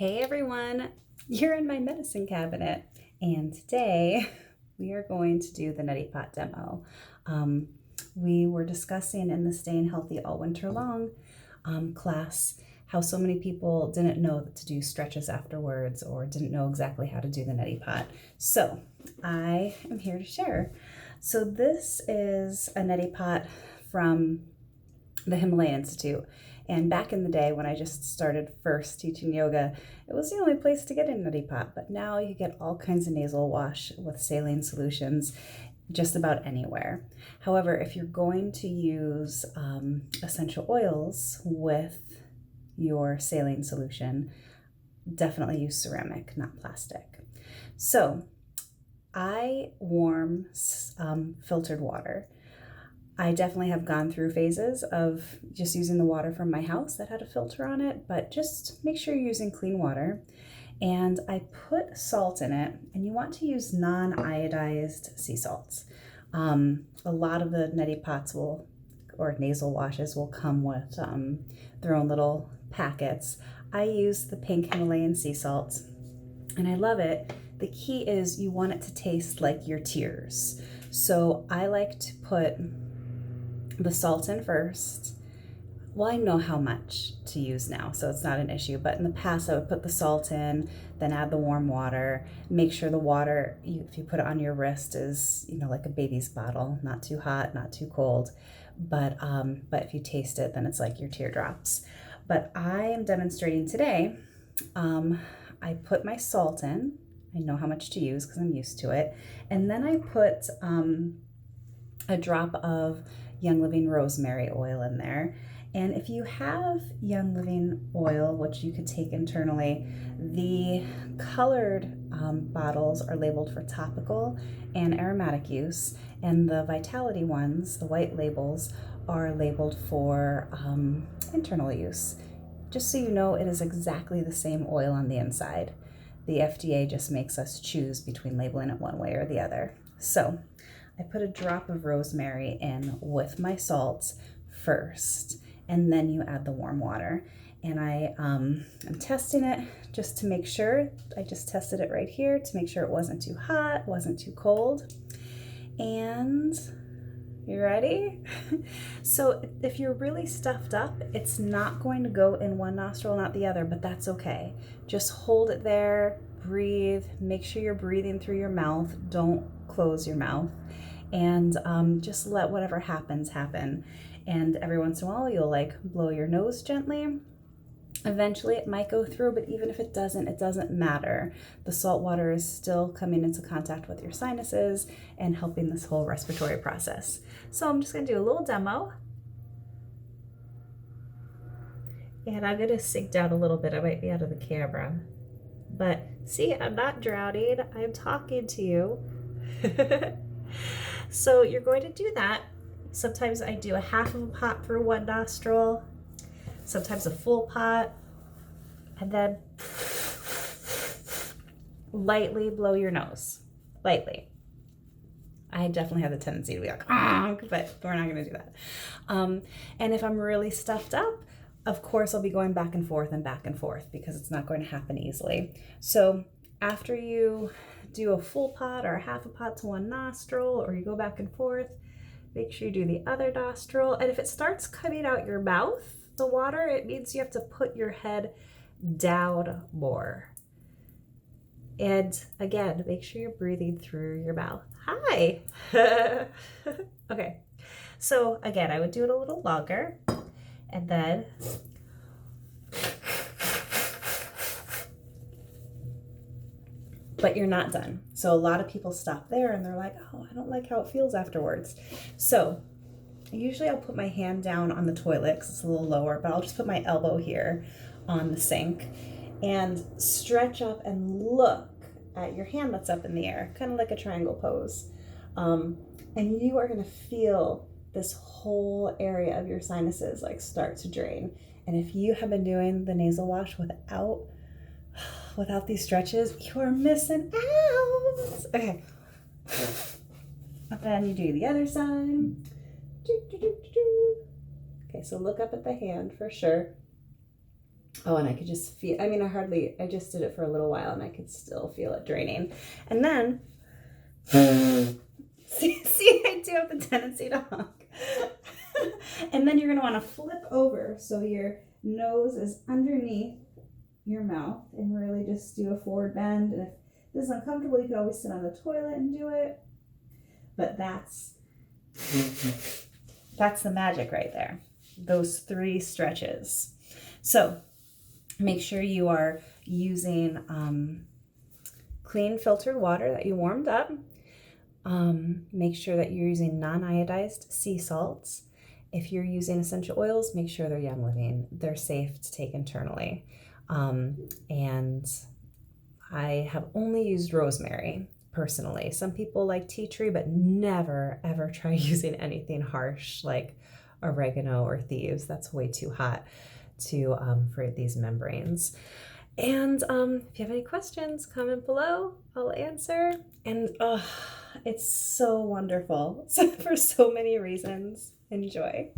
Hey everyone, you're in my medicine cabinet, and today we are going to do the Netti Pot demo. We were discussing in the Staying Healthy All Winter Long class how so many people didn't know to do stretches afterwards or didn't know exactly how to do the Netti Pot. So I am here to share. So this is a Netti Pot from the Himalayan Institute. And back in the day when I just started first teaching yoga, it was the only place to get a Netti Pot. But now you get all kinds of nasal wash with saline solutions just about anywhere. However, if you're going to use essential oils with your saline solution, definitely use ceramic, not plastic. So I warm filtered water. I definitely have gone through phases of just using the water from my house that had a filter on it, but just make sure you're using clean water. And I put salt in it, and you want to use non-iodized sea salts. A lot of the Netti Pots or nasal washes will come with their own little packets. I use the pink Himalayan sea salt, and I love it. The key is you want it to taste like your tears. So I like to put the salt in first. Well, I know how much to use now, so it's not an issue, but in the past I would put the salt in, then add the warm water. Make sure the water, if you put it on your wrist, is, like a baby's bottle, not too hot, not too cold, but if you taste it, then it's like your teardrops. But I am demonstrating today. I put my salt in. I know how much to use because I'm used to it, and then I put a drop of Young Living rosemary oil in there. And if you have Young Living oil, which you could take internally, the colored bottles are labeled for topical and aromatic use, and the Vitality ones, the white labels, are labeled for internal use. Just so you know, it is exactly the same oil on the inside. The FDA just makes us choose between labeling it one way or the other. So I put a drop of rosemary in with my salts first, and then you add the warm water. And I'm testing it just to make sure. I just tested it right here to make sure it wasn't too hot, wasn't too cold. And you ready? So if you're really stuffed up, it's not going to go in one nostril, not the other, but that's okay. Just hold it there, breathe, make sure you're breathing through your mouth. Don't close your mouth, and just let whatever happens happen. And every once in a while you'll blow your nose gently. Eventually it might go through, but even if it doesn't matter. The salt water is still coming into contact with your sinuses and helping this whole respiratory process. So I'm just going to do a little demo, and I'm going to sink down a little bit. I might be out of the camera, but see, I'm not drowning. I'm talking to you. So you're going to do that. Sometimes I do a half of a pot through one nostril, sometimes a full pot, and then lightly blow your nose. Lightly. I definitely have the tendency to be like, but we're not going to do that. And if I'm really stuffed up, of course, I'll be going back and forth because it's not going to happen easily. So after you do a full pot or a half a pot to one nostril, or you go back and forth, make sure you do the other nostril. And if it starts coming out your mouth, the water, it means you have to put your head down more. And again, make sure you're breathing through your mouth. Hi. Okay. So again, I would do it a little longer, and then but you're not done. So a lot of people stop there and they're like, oh, I don't like how it feels afterwards. So usually I'll put my hand down on the toilet because it's a little lower, but I'll just put my elbow here on the sink and stretch up and look at your hand that's up in the air, kind of like a triangle pose. And you are going to feel this whole area of your sinuses start to drain. And if you have been doing the nasal wash without these stretches, you are missing out. Okay. And then you do the other side. Okay, so look up at the hand for sure. Oh, and I could just feel, I mean, I just did it for a little while and I could still feel it draining. And then, see, I do have the tendency to honk. And then you're going to want to flip over so your nose is underneath your mouth and really just do a forward bend. And if this is uncomfortable, you could always sit on the toilet and do it. But that's the magic right there. Those 3 stretches. So make sure you are using clean filtered water that you warmed up. Make sure that you're using non-iodized sea salts. If you're using essential oils, make sure they're Young Living. They're safe to take internally. And I have only used rosemary personally. Some people like tea tree, but never ever try using anything harsh like oregano or thieves. That's way too hot to for these membranes. And if you have any questions, comment below. I'll answer. And it's so wonderful for so many reasons. Enjoy.